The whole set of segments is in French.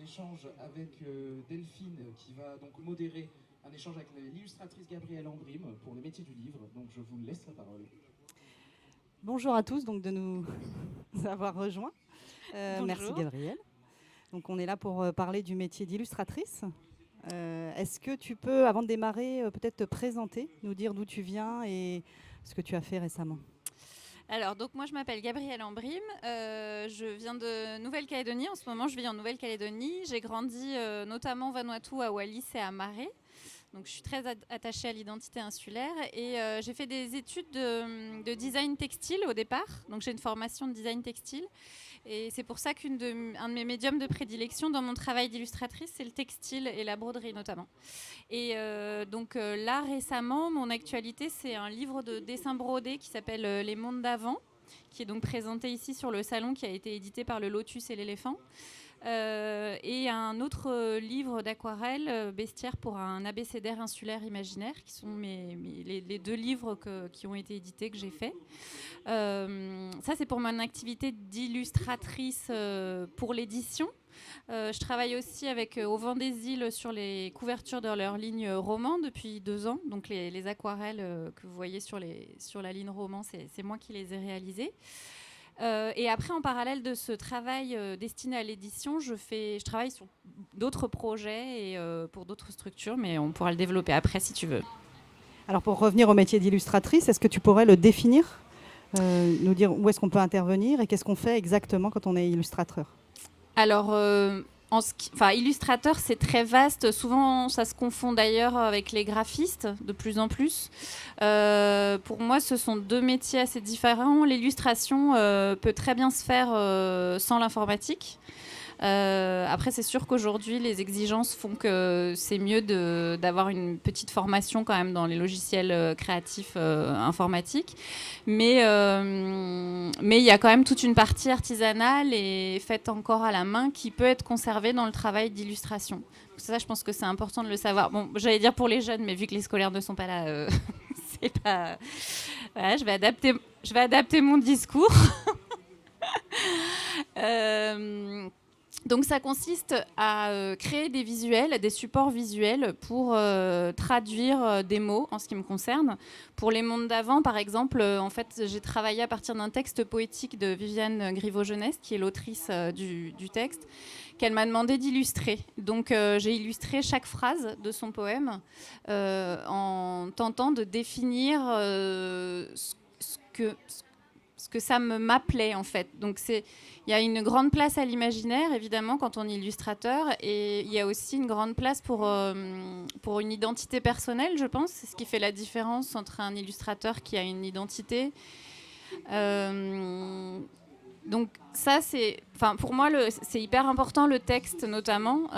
échange avec Delphine qui va donc modérer un échange avec l'illustratrice Gabrielle Ambrim pour le métier du livre. Donc je vous laisse la parole. Bonjour à tous donc de nous avoir rejoints. Merci Bonjour. Gabrielle. Donc on est là pour parler du métier d'illustratrice. Est-ce que tu peux, avant de démarrer, peut-être te présenter, nous dire d'où tu viens et ce que tu as fait récemment? Alors, donc moi je m'appelle Gabrielle Ambrim, je viens de Nouvelle-Calédonie. En ce moment, je vis en Nouvelle-Calédonie. J'ai grandi notamment au Vanuatu, à Wallis et à Mahé. Donc, je suis très attachée à l'identité insulaire et j'ai fait des études de design textile au départ. Donc, j'ai une formation de design textile et c'est pour ça un de mes médiums de prédilection dans mon travail d'illustratrice, c'est le textile et la broderie notamment. Et là, récemment, mon actualité, c'est un livre de dessin brodé qui s'appelle Les mondes d'avant, qui est donc présenté ici sur le salon, qui a été édité par le Lotus et l'éléphant. Et un autre livre d'aquarelle, Bestiaire pour un abécédaire insulaire imaginaire, qui sont les deux livres qui ont été édités, que j'ai faits. Ça, c'est pour mon activité d'illustratrice pour l'édition. Je travaille aussi avec Au Vent des Îles sur les couvertures de leur ligne roman depuis 2 ans. Donc les aquarelles que vous voyez sur la ligne roman, c'est moi qui les ai réalisées. Et après, en parallèle de ce travail destiné à l'édition, je travaille sur d'autres projets et pour d'autres structures, mais on pourra le développer après si tu veux. Alors pour revenir au métier d'illustratrice, est-ce que tu pourrais le définir, nous dire où est-ce qu'on peut intervenir et qu'est-ce qu'on fait exactement quand on est illustrateur? Alors, illustrateur, c'est très vaste. Souvent, ça se confond d'ailleurs avec les graphistes, de plus en plus. Pour moi, ce sont deux métiers assez différents. L'illustration peut très bien se faire sans l'informatique. Après, c'est sûr qu'aujourd'hui, les exigences font que c'est mieux d'avoir une petite formation quand même dans les logiciels créatifs informatiques. Mais il y a quand même toute une partie artisanale et faite encore à la main qui peut être conservée dans le travail d'illustration. Ça, je pense que c'est important de le savoir. Bon, j'allais dire pour les jeunes, mais vu que les scolaires ne sont pas là, c'est pas... Voilà, je vais adapter mon discours. Donc ça consiste à créer des visuels, des supports visuels pour traduire des mots en ce qui me concerne. Pour les mondes d'avant, par exemple, en fait, j'ai travaillé à partir d'un texte poétique de Viviane Griveaux-Jeunesse, qui est l'autrice du texte, qu'elle m'a demandé d'illustrer. Donc j'ai illustré chaque phrase de son poème en tentant de définir ce que ça m'appelait en fait. Donc il y a une grande place à l'imaginaire évidemment quand on est illustrateur et il y a aussi une grande place pour une identité personnelle, je pense. C'est ce qui fait la différence entre un illustrateur qui a une identité. Donc ça pour moi c'est hyper important, le texte notamment.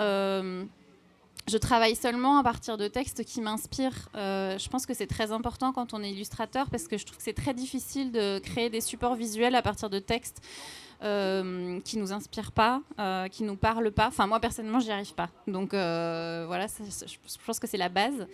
Je travaille seulement à partir de textes qui m'inspirent. Je pense que c'est très important quand on est illustrateur parce que je trouve que c'est très difficile de créer des supports visuels à partir de textes qui nous inspirent pas, qui nous parlent pas. Enfin, moi personnellement, j'y arrive pas. Donc voilà, je pense que c'est la base.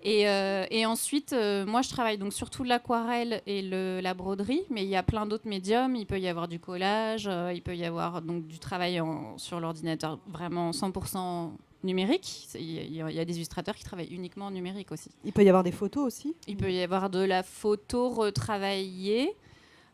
Et ensuite, moi, je travaille donc surtout l'aquarelle et la broderie, mais il y a plein d'autres médiums. Il peut y avoir du collage, il peut y avoir donc du travail sur l'ordinateur vraiment 100% numérique. Il y a des illustrateurs qui travaillent uniquement en numérique aussi. Il peut y avoir des photos aussi? Il peut y avoir de la photo retravaillée.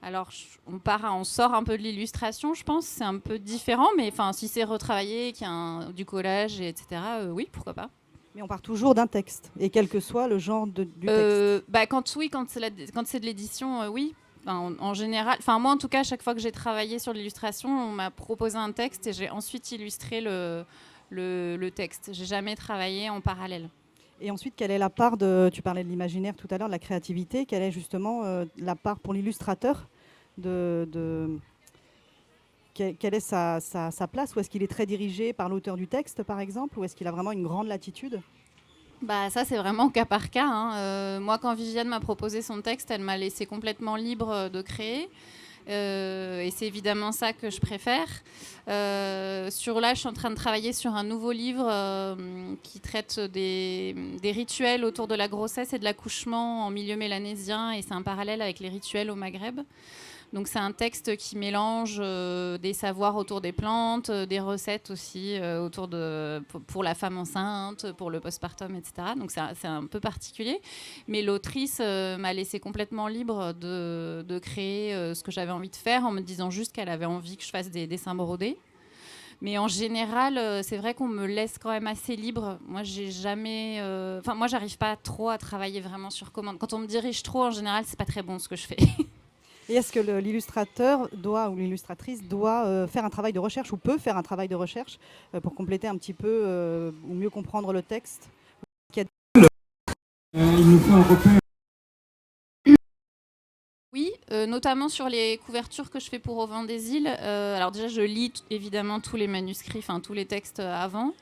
Alors, on sort un peu de l'illustration, je pense. C'est un peu différent, mais si c'est retravaillé, qu'il y a du collage, etc., oui, pourquoi pas. Mais on part toujours d'un texte, et quel que soit le genre du texte. Quand c'est de l'édition, oui. En général, moi en tout cas, chaque fois que j'ai travaillé sur l'illustration, on m'a proposé un texte et j'ai ensuite illustré le texte. J'ai jamais travaillé en parallèle. Et ensuite, quelle est la part tu parlais de l'imaginaire tout à l'heure, de la créativité, quelle est justement la part pour l'illustrateur quelle est sa place? Ou est-ce qu'il est très dirigé par l'auteur du texte, par exemple? Ou est-ce qu'il a vraiment une grande latitude? Ça, c'est vraiment cas par cas. Moi, quand Viviane m'a proposé son texte, elle m'a laissé complètement libre de créer. Et c'est évidemment ça que je préfère. Je suis en train de travailler sur un nouveau livre qui traite des rituels autour de la grossesse et de l'accouchement en milieu mélanésien, et c'est un parallèle avec les rituels au Maghreb. Donc c'est un texte qui mélange des savoirs autour des plantes, des recettes aussi pour la femme enceinte, pour le postpartum, etc. Donc c'est un peu particulier. Mais l'autrice m'a laissé complètement libre de créer ce que j'avais envie de faire, en me disant juste qu'elle avait envie que je fasse des dessins brodés. Mais en général, c'est vrai qu'on me laisse quand même assez libre. Moi, moi, j'arrive pas trop à travailler vraiment sur commande. Quand on me dirige trop, en général, c'est pas très bon ce que je fais. Et est-ce que l'illustrateur ou l'illustratrice doit faire un travail de recherche ou peut faire un travail de recherche pour compléter un petit peu ou mieux comprendre le texte? Il nous faut un repère. Oui, notamment sur les couvertures que je fais pour Au Vent des Îles. Alors déjà, je lis évidemment tous les manuscrits, enfin tous les textes avant.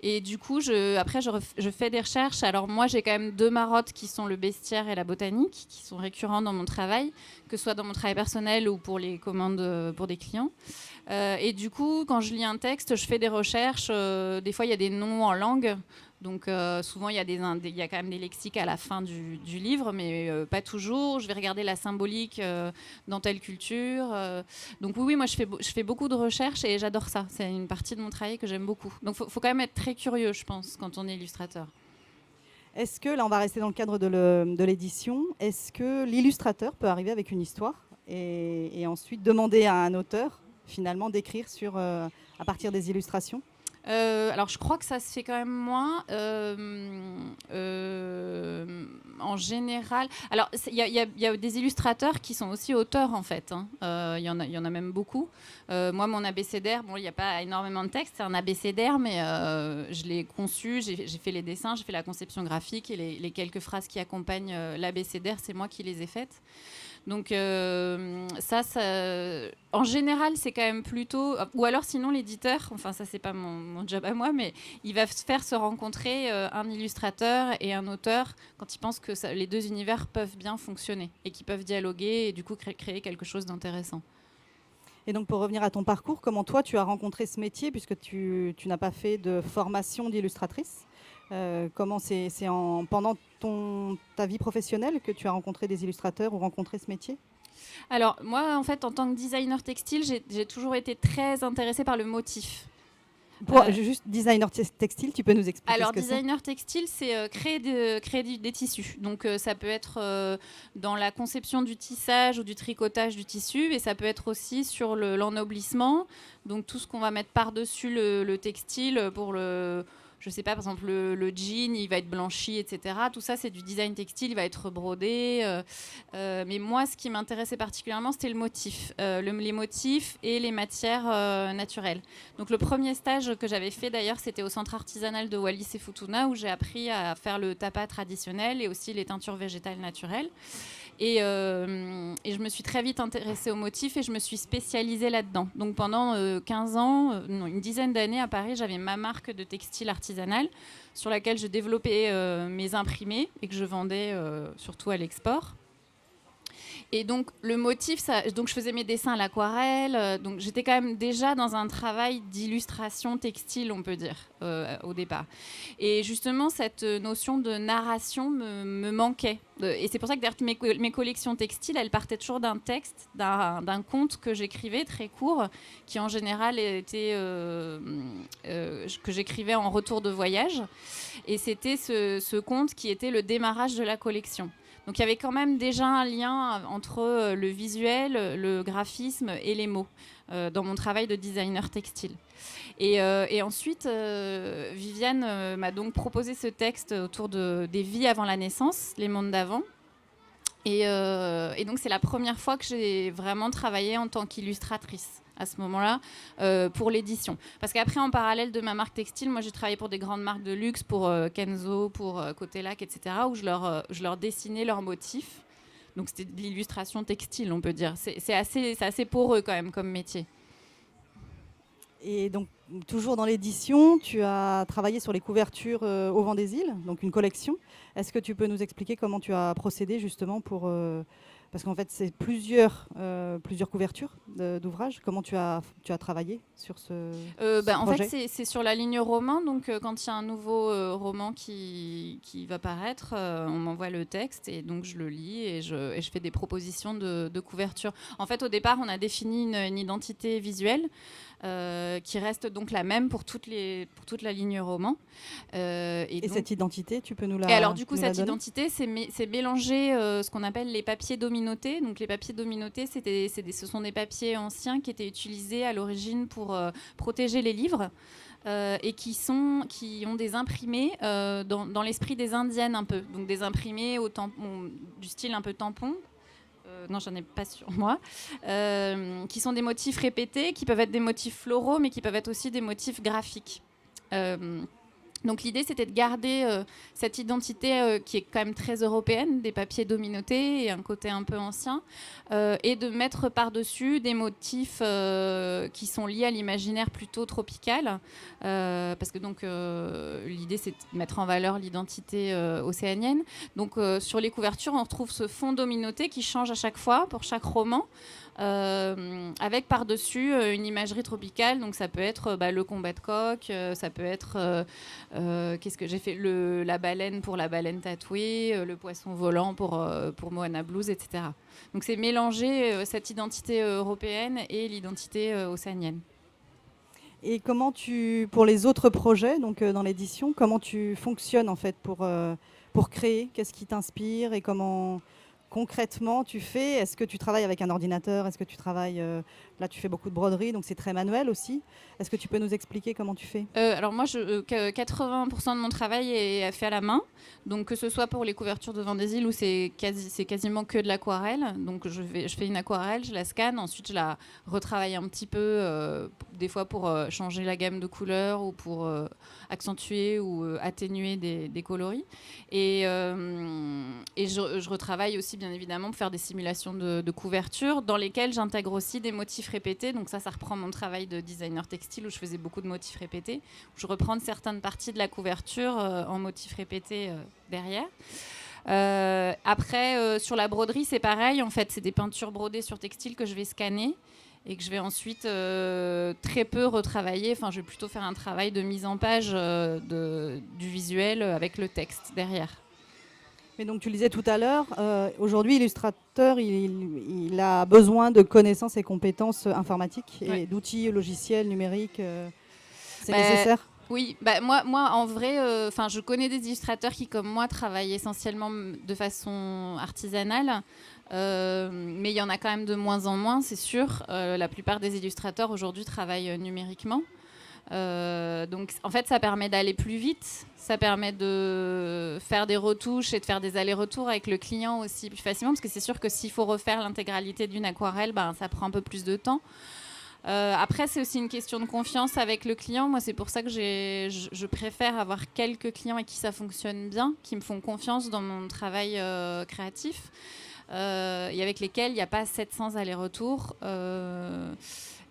Et du coup, après, je fais des recherches. Alors moi, j'ai quand même 2 marottes qui sont le bestiaire et la botanique, qui sont récurrents dans mon travail, que ce soit dans mon travail personnel ou pour les commandes pour des clients. Et du coup, quand je lis un texte, je fais des recherches. Des fois, il y a des noms en langue. Donc souvent, il y a quand même des lexiques à la fin du livre, mais pas toujours. Je vais regarder la symbolique dans telle culture. Donc oui, moi, je fais beaucoup de recherches et j'adore ça. C'est une partie de mon travail que j'aime beaucoup. Donc il faut quand même être très curieux, je pense, quand on est illustrateur. Est-ce que, là on va rester dans le cadre de l'édition, est-ce que l'illustrateur peut arriver avec une histoire et ensuite demander à un auteur finalement d'écrire à partir des illustrations? Alors je crois que ça se fait quand même moins. En général, alors il y a des illustrateurs qui sont aussi auteurs en fait. Il y en a même beaucoup. Moi, mon abécédaire, bon, il n'y a pas énormément de texte, c'est un abécédaire, mais je l'ai conçu, j'ai fait les dessins, j'ai fait la conception graphique et les quelques phrases qui accompagnent l'abécédaire, c'est moi qui les ai faites. Donc ça, en général, c'est quand même plutôt... Ou alors sinon, l'éditeur, enfin ça, c'est pas mon job à moi, mais il va faire se rencontrer un illustrateur et un auteur quand il pense que les 2 univers peuvent bien fonctionner et qu'ils peuvent dialoguer et du coup créer quelque chose d'intéressant. Et donc pour revenir à ton parcours, comment toi tu as rencontré ce métier puisque tu n'as pas fait de formation d'illustratrice? Comment c'est pendant ta vie professionnelle que tu as rencontré des illustrateurs ou rencontré ce métier? Alors moi, en fait, en tant que designer textile, j'ai toujours été très intéressée par le motif. Juste designer textile, tu peux nous expliquer alors, ce que c'est? designer textile, c'est créer des tissus. Donc, ça peut être dans la conception du tissage ou du tricotage du tissu, et ça peut être aussi sur l'ennoblissement. Donc, tout ce qu'on va mettre par-dessus le textile pour je sais pas, par exemple, le jean, il va être blanchi, etc. Tout ça, c'est du design textile, il va être brodé. Mais moi, ce qui m'intéressait particulièrement, c'était le motif. Les motifs et les matières naturelles. Donc, le premier stage que j'avais fait, d'ailleurs, c'était au centre artisanal de Wallis et Futuna, où j'ai appris à faire le tapa traditionnel et aussi les teintures végétales naturelles. Et je me suis très vite intéressée aux motifs et je me suis spécialisée là-dedans. Donc pendant 15 ans, une dizaine d'années à Paris, j'avais ma marque de textile artisanal sur laquelle je développais mes imprimés et que je vendais surtout à l'export. Et donc le motif, donc je faisais mes dessins à l'aquarelle, donc j'étais quand même déjà dans un travail d'illustration textile, on peut dire, au départ. Et justement, cette notion de narration me manquait. Et c'est pour ça que mes collections textiles, elles partaient toujours d'un texte, d'un conte que j'écrivais très court, qui en général était que j'écrivais en retour de voyage. Et c'était ce conte qui était le démarrage de la collection. Donc il y avait quand même déjà un lien entre le visuel, le graphisme et les mots dans mon travail de designer textile. Et ensuite, Viviane m'a donc proposé ce texte autour des vies avant la naissance, les mondes d'avant. Et donc c'est la première fois que j'ai vraiment travaillé en tant qu'illustratrice à ce moment-là pour l'édition. Parce qu'après, en parallèle de ma marque textile, moi j'ai travaillé pour des grandes marques de luxe, pour Kenzo, pour Côté Lac, etc., où je leur dessinais leurs motifs. Donc c'était de l'illustration textile, on peut dire. C'est assez poreux quand même comme métier. Et donc, toujours dans l'édition, tu as travaillé sur les couvertures Au Vent des Îles, donc une collection. Est-ce que tu peux nous expliquer comment tu as procédé justement pour parce qu'en fait, c'est plusieurs couvertures d'ouvrages. Comment tu as travaillé sur ce En projet? fait, c'est sur la ligne roman. Donc, quand il y a un nouveau roman qui va paraître, on m'envoie le texte et donc je le lis et je fais des propositions de couverture. En fait, au départ, on a défini une identité visuelle qui reste donc la même pour toute la ligne roman. Et donc, cette identité, tu peux nous la et alors, du coup, nous la cette donner? identité, c'est mélanger ce qu'on appelle les papiers dominotés. Donc, les papiers dominotés, ce sont des papiers anciens qui étaient utilisés à l'origine pour protéger les livres et qui ont des imprimés dans l'esprit des indiennes un peu. Donc, des imprimés du style un peu tampon. Non, j'en ai pas sur moi, qui sont des motifs répétés, qui peuvent être des motifs floraux, mais qui peuvent être aussi des motifs graphiques. Donc l'idée, c'était de garder cette identité qui est quand même très européenne, des papiers dominotés et un côté un peu ancien, et de mettre par-dessus des motifs qui sont liés à l'imaginaire plutôt tropical, parce que donc l'idée, c'est de mettre en valeur l'identité océanienne. Donc sur les couvertures, on retrouve ce fond dominoté qui change à chaque fois pour chaque roman. Avec par-dessus une imagerie tropicale, donc ça peut être le combat de coq, ça peut être qu'est-ce que j'ai fait, la baleine pour la baleine tatouée, le poisson volant pour Moana Blues, etc. Donc c'est mélanger cette identité européenne et l'identité océanienne. Et comment pour les autres projets, donc dans l'édition, comment tu fonctionnes en fait pour créer? Qu'est-ce qui t'inspire et comment concrètement tu fais? Est-ce que tu travailles avec un ordinateur? Est-ce que tu travailles là, tu fais beaucoup de broderie, donc c'est très manuel aussi. Est-ce que tu peux nous expliquer comment tu fais? Alors moi, 80% de mon travail est fait à la main. Donc que ce soit pour les couvertures de Vent des Îles où c'est quasiment que de l'aquarelle. Donc je fais une aquarelle, je la scanne, ensuite je la retravaille un petit peu, des fois pour changer la gamme de couleurs ou pour accentuer ou atténuer des coloris. Et je retravaille aussi bien évidemment pour faire des simulations de couverture dans lesquelles j'intègre aussi des motifs répétés. Donc ça reprend mon travail de designer textile où je faisais beaucoup de motifs répétés. Je reprends certaines parties de la couverture en motifs répétés derrière. Après, sur la broderie, c'est pareil. En fait, c'est des peintures brodées sur textile que je vais scanner et que je vais ensuite très peu retravailler. Enfin, je vais plutôt faire un travail de mise en page du visuel avec le texte derrière. Mais donc tu le disais tout à l'heure, aujourd'hui l'illustrateur il a besoin de connaissances et compétences informatiques et d'outils logiciels numériques. C'est nécessaire? Oui, moi en vrai, je connais des illustrateurs qui comme moi travaillent essentiellement de façon artisanale, mais il y en a quand même de moins en moins, c'est sûr. La plupart des illustrateurs aujourd'hui travaillent numériquement. Donc en fait ça permet d'aller plus vite, ça permet de faire des retouches et de faire des allers-retours avec le client aussi plus facilement, parce que c'est sûr que s'il faut refaire l'intégralité d'une aquarelle, ça prend un peu plus de temps. Après c'est aussi une question de confiance avec le client. Moi c'est pour ça que je préfère avoir quelques clients avec qui ça fonctionne bien, qui me font confiance dans mon travail créatif et avec lesquels il n'y a pas 700 allers-retours.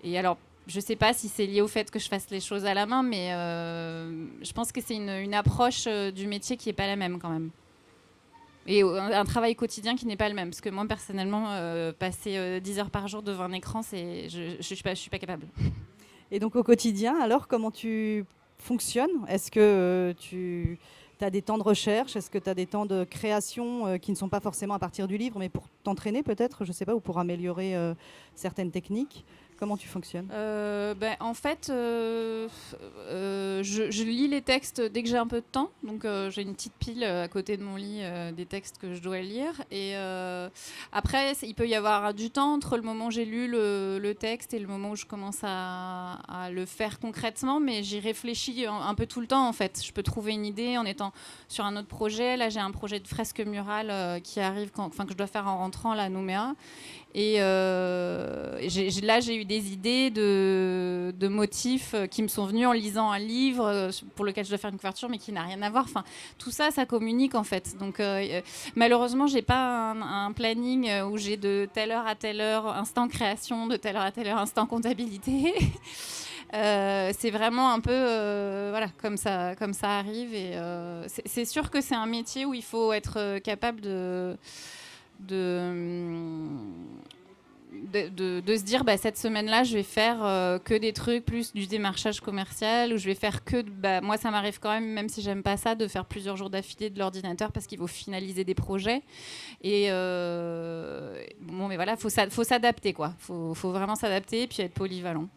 Et alors je ne sais pas si c'est lié au fait que je fasse les choses à la main, mais je pense que c'est une approche du métier qui n'est pas la même quand même. Et un travail quotidien qui n'est pas le même. Parce que moi, personnellement, passer 10 heures par jour devant un écran, je ne suis pas capable. Et donc au quotidien, alors, comment tu fonctionnes? Est-ce que tu as des temps de recherche? Est-ce que tu as des temps de création qui ne sont pas forcément à partir du livre, mais pour t'entraîner peut-être, je ne sais pas, ou pour améliorer certaines techniques? Comment tu fonctionnes? En fait, je lis les textes dès que j'ai un peu de temps. Donc, j'ai une petite pile à côté de mon lit des textes que je dois lire. Et après, il peut y avoir du temps entre le moment où j'ai lu le texte et le moment où je commence à le faire concrètement. Mais j'y réfléchis un peu tout le temps, en fait. Je peux trouver une idée en étant sur un autre projet. Là, j'ai un projet de fresque murale qui arrive, que je dois faire en rentrant là, à Nouméa. Et là, j'ai eu des idées de motifs qui me sont venus en lisant un livre pour lequel je dois faire une couverture, mais qui n'a rien à voir. Enfin, tout ça, ça communique en fait. Donc, malheureusement, j'ai pas un planning où j'ai de telle heure à telle heure instant création, de telle heure à telle heure instant comptabilité. C'est vraiment un peu comme ça arrive. Et c'est sûr que c'est un métier où il faut être capable de se dire cette semaine-là je vais faire que des trucs plus du démarchage commercial, ou je vais faire que moi ça m'arrive quand même si j'aime pas ça, de faire plusieurs jours d'affilée de l'ordinateur parce qu'il faut finaliser des projets. Et mais voilà, faut s'adapter quoi, faut vraiment s'adapter et puis être polyvalent.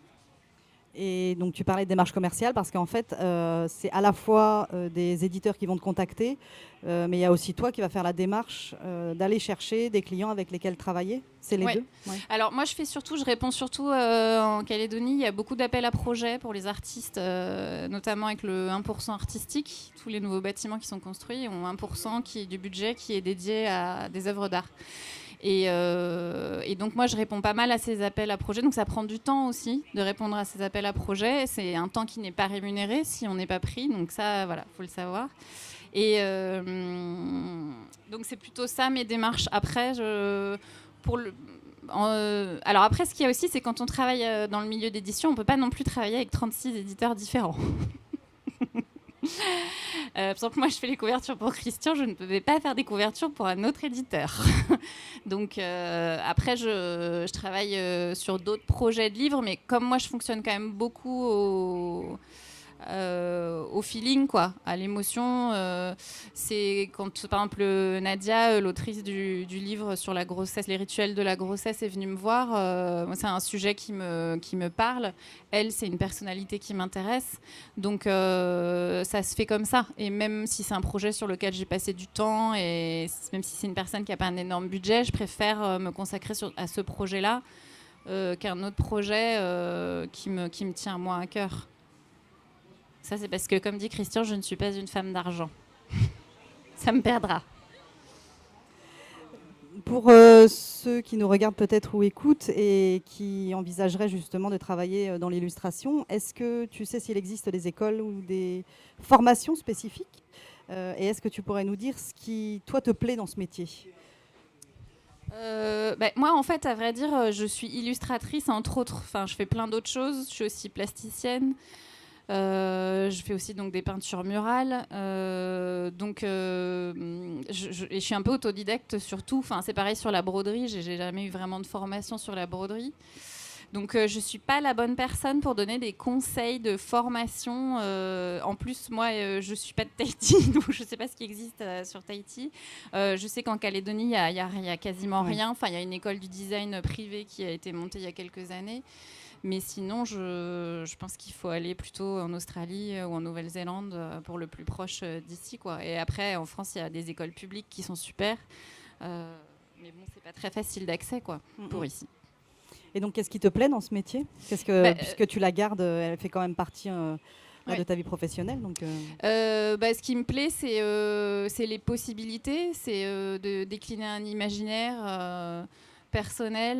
Et donc tu parlais de démarche commerciale parce qu'en fait, c'est à la fois des éditeurs qui vont te contacter, mais il y a aussi toi qui vas faire la démarche d'aller chercher des clients avec lesquels travailler. C'est les deux. Ouais. Alors moi je réponds surtout en Calédonie, il y a beaucoup d'appels à projets pour les artistes, notamment avec le 1% artistique. Tous les nouveaux bâtiments qui sont construits ont 1% du budget qui est dédié à des œuvres d'art. Et donc moi je réponds pas mal à ces appels à projets, donc ça prend du temps aussi de répondre à ces appels à projets. C'est un temps qui n'est pas rémunéré si on n'est pas pris, donc ça voilà, faut le savoir. Et donc c'est plutôt ça mes démarches. Après alors après, ce qu'il y a aussi, c'est quand on travaille dans le milieu d'édition, on peut pas non plus travailler avec 36 éditeurs différents. Par exemple, moi je fais les couvertures pour Christian, je ne pouvais pas faire des couvertures pour un autre éditeur. Donc après je travaille sur d'autres projets de livres, mais comme moi je fonctionne quand même beaucoup au feeling, quoi, à l'émotion. C'est quand, par exemple, Nadia, l'autrice du livre sur la grossesse, les rituels de la grossesse, est venue me voir. Moi, c'est un sujet qui me parle. Elle, c'est une personnalité qui m'intéresse. Donc, ça se fait comme ça. Et même si c'est un projet sur lequel j'ai passé du temps, et même si c'est une personne qui n'a pas un énorme budget, je préfère me consacrer à ce projet-là qu'un autre projet qui me tient, moi, à cœur. Ça, c'est parce que, comme dit Christian, je ne suis pas une femme d'argent. Ça me perdra. Pour ceux qui nous regardent peut-être ou écoutent et qui envisageraient justement de travailler dans l'illustration, est-ce que tu sais s'il existe des écoles ou des formations spécifiques et est-ce que tu pourrais nous dire ce qui, toi, te plaît dans ce métier ? Moi, en fait, à vrai dire, je suis illustratrice, entre autres. Enfin, je fais plein d'autres choses. Je suis aussi plasticienne. Je fais aussi donc des peintures murales, et je suis un peu autodidacte surtout. Enfin, c'est pareil sur la broderie. J'ai jamais eu vraiment de formation sur la broderie, donc je suis pas la bonne personne pour donner des conseils de formation. En plus, moi, je suis pas de Tahiti, donc je sais pas ce qui existe sur Tahiti. Je sais qu'en Calédonie, il y a quasiment rien. Enfin, il y a une école du design privée qui a été montée il y a quelques années. Mais sinon, je pense qu'il faut aller plutôt en Australie ou en Nouvelle-Zélande pour le plus proche d'ici, quoi. Et après, en France, il y a des écoles publiques qui sont super. Mais bon, c'est pas très facile d'accès, quoi, pour ici. Et donc, qu'est-ce qui te plaît dans ce métier ? Puisque tu la gardes, elle fait quand même partie de ta vie professionnelle. Donc, ce qui me plaît, c'est les possibilités. C'est de décliner un imaginaire personnel,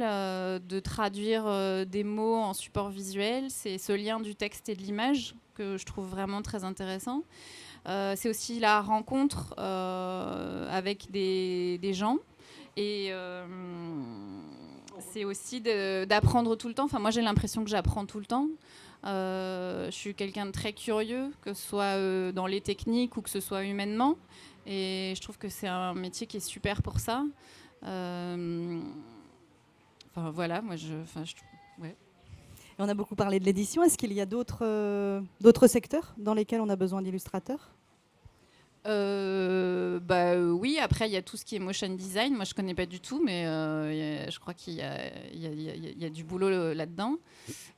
de traduire des mots en support visuel. C'est ce lien du texte et de l'image que je trouve vraiment très intéressant. C'est aussi la rencontre avec des gens, et c'est aussi d'apprendre tout le temps. Enfin, moi j'ai l'impression que j'apprends tout le temps. Je suis quelqu'un de très curieux, que ce soit dans les techniques ou que ce soit humainement, et je trouve que c'est un métier qui est super pour ça. Enfin, voilà, moi ouais. Et on a beaucoup parlé de l'édition. Est-ce qu'il y a d'autres secteurs dans lesquels on a besoin d'illustrateurs ? Oui, après il y a tout ce qui est motion design. Moi je connais pas du tout, mais je crois qu'il y a du boulot là-dedans.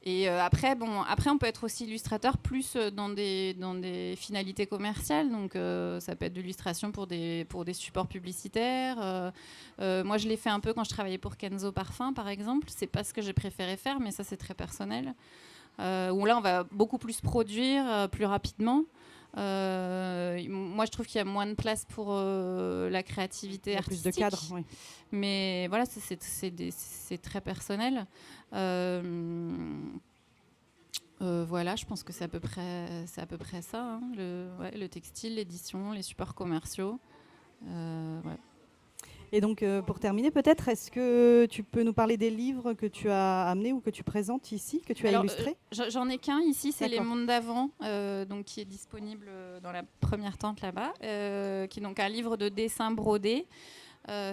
Et après on peut être aussi illustrateur plus dans des finalités commerciales. Donc ça peut être de l'illustration pour des supports publicitaires. Moi je l'ai fait un peu quand je travaillais pour Kenzo Parfum, par exemple. C'est pas ce que j'ai préféré faire, mais ça c'est très personnel. Où là on va beaucoup plus produire plus rapidement. Moi je trouve qu'il y a moins de place pour la créativité artistique. Plus de cadres, oui. Mais voilà, c'est très personnel. Voilà, je pense que c'est à peu près ça, hein, le textile, l'édition, les supports commerciaux. Ouais. Et donc, pour terminer, peut-être, est-ce que tu peux nous parler des livres que tu as amenés ou que tu présentes ici, que tu as illustrés ? J'en ai qu'un ici, c'est D'accord. Les Mondes d'avant, donc qui est disponible dans la première tente là-bas, qui est donc un livre de dessin brodé.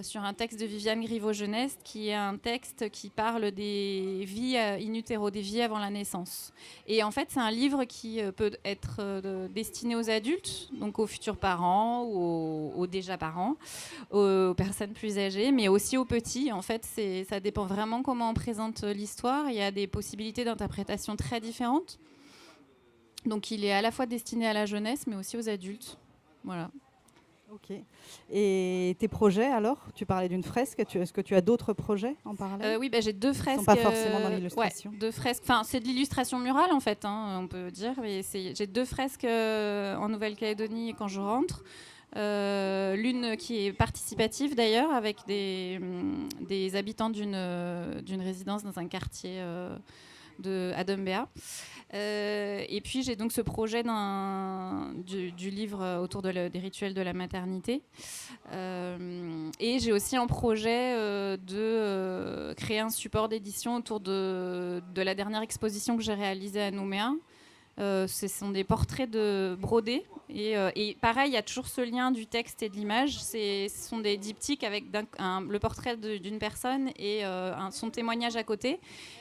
sur un texte de Viviane Griveaux-Jeunesse, qui est un texte qui parle des vies in utero, des vies avant la naissance. Et en fait, c'est un livre qui peut être destiné aux adultes, donc aux futurs parents ou aux déjà parents, aux personnes plus âgées, mais aussi aux petits. En fait, ça dépend vraiment comment on présente l'histoire. Il y a des possibilités d'interprétation très différentes. Donc, il est à la fois destiné à la jeunesse, mais aussi aux adultes. Voilà. Ok. Et tes projets alors? Tu parlais d'une fresque. Est-ce que tu as d'autres projets en parallèle? Oui, j'ai 2 fresques. Ils ne sont pas forcément dans l'illustration. Ouais, 2 fresques. Enfin, c'est de l'illustration murale en fait, hein, on peut dire. Mais j'ai 2 fresques en Nouvelle-Calédonie quand je rentre. L'une qui est participative d'ailleurs, avec des habitants d'une résidence dans un quartier à Dumbéa. Et puis j'ai donc ce projet du livre autour des rituels de la maternité. Et j'ai aussi un projet de créer un support d'édition autour de la dernière exposition que j'ai réalisée à Nouméa. Ce sont des portraits brodés. Et pareil, il y a toujours ce lien du texte et de l'image. Ce sont des diptyques avec le portrait d'une personne et son témoignage à côté.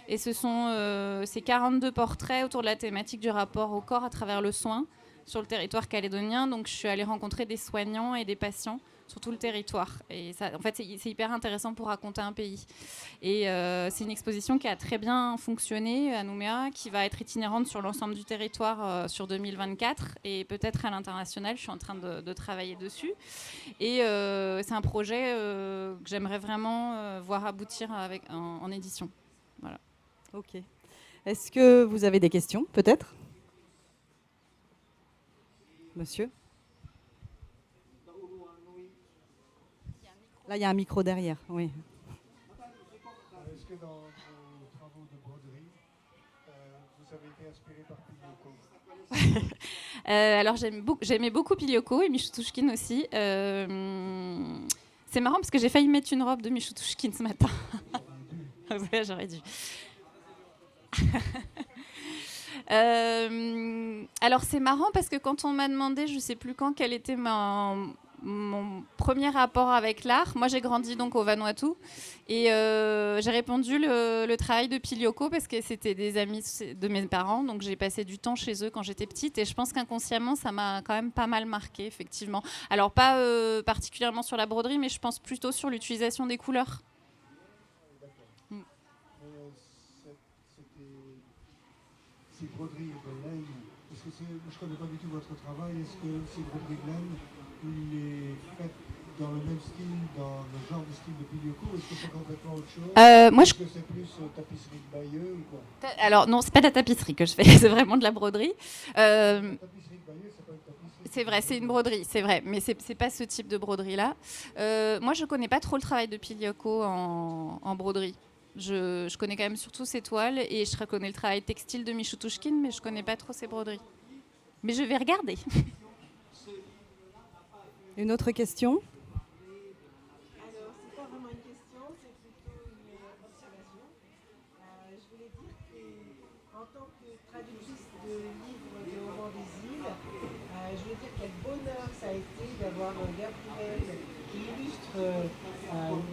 Et c'est 42 portraits autour de la thématique du rapport au corps à travers le soin sur le territoire calédonien. Donc je suis allée rencontrer des soignants et des patients sur tout le territoire. Et ça, en fait, c'est hyper intéressant pour raconter un pays. Et c'est une exposition qui a très bien fonctionné à Nouméa, qui va être itinérante sur l'ensemble du territoire sur 2024 et peut-être à l'international. Je suis en train de travailler dessus. Et c'est un projet que j'aimerais vraiment voir aboutir en édition. Voilà. Ok. Est-ce que vous avez des questions, peut-être? Monsieur? Là, il y a un micro derrière, oui. Est-ce que dans vos travaux de broderie, vous avez été inspiré par Pilioko? Alors, j'aimais beaucoup Pilioko et Michutouchkine aussi. C'est marrant parce que j'ai failli mettre une robe de Michutouchkine ce matin. Ouais, j'aurais dû. Alors, c'est marrant parce que quand on m'a demandé, je ne sais plus quand, quel était mon premier rapport avec l'art. Moi, j'ai grandi donc au Vanuatu et j'ai répondu le travail de Pilioko parce que c'était des amis de mes parents, donc j'ai passé du temps chez eux quand j'étais petite et je pense qu'inconsciemment, ça m'a quand même pas mal marqué, effectivement. Alors, pas particulièrement sur la broderie, mais je pense plutôt sur l'utilisation des couleurs. Ces broderies de laine, je connais pas du tout votre travail, est-ce que ces broderies de laine, il est fait dans le même style, dans le genre de style de Pilioko, ou est-ce que c'est complètement autre chose? Est-ce que c'est plus tapisserie de Bayeux ou quoi? Alors non, c'est pas de la tapisserie que je fais, c'est vraiment de la broderie. La tapisserie de Bayeux, c'est pas une tapisserie. C'est vrai, c'est une broderie, c'est vrai, mais c'est pas ce type de broderie-là. Moi, je connais pas trop le travail de Pilioko en broderie. Je connais quand même surtout ses toiles et je reconnais le travail textile de Michutouchkine, mais je connais pas trop ses broderies. Mais je vais regarder. Une autre question? Alors, c'est pas vraiment une question, c'est plutôt une observation. Je voulais dire qu'en tant que traductrice de livres de Roman des îles, je voulais dire quel bonheur ça a été d'avoir Gabriel qui illustre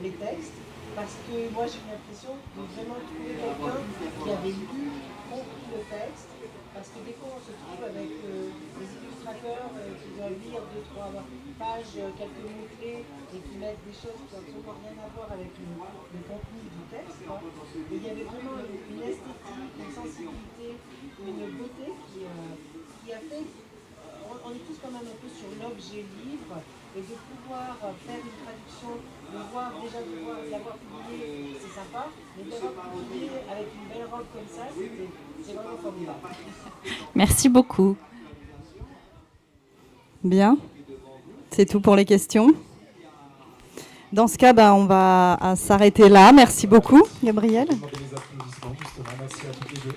les textes, parce que moi j'ai eu l'impression de vraiment trouver quelqu'un qui avait lu, compris le texte, parce que des fois on se trouve avec des illustrateurs qui doivent lire 2-3 pages, quelques mots-clés, et qui mettent des choses qui n'ont absolument rien à voir avec le contenu du texte. Et il y avait vraiment une esthétique, une sensibilité, une beauté qui a fait... On est tous quand même un peu sur l'objet livre, et de pouvoir faire une traduction, l'avoir publié, c'est sympa, mais de l'avoir publié avec une belle robe comme ça, c'est vraiment formidable. Merci beaucoup. Bien, c'est tout pour les questions. Dans ce cas, on va s'arrêter là. Merci beaucoup, Gabriel. Je vais demander les applaudissements, justement. Merci à toutes les deux.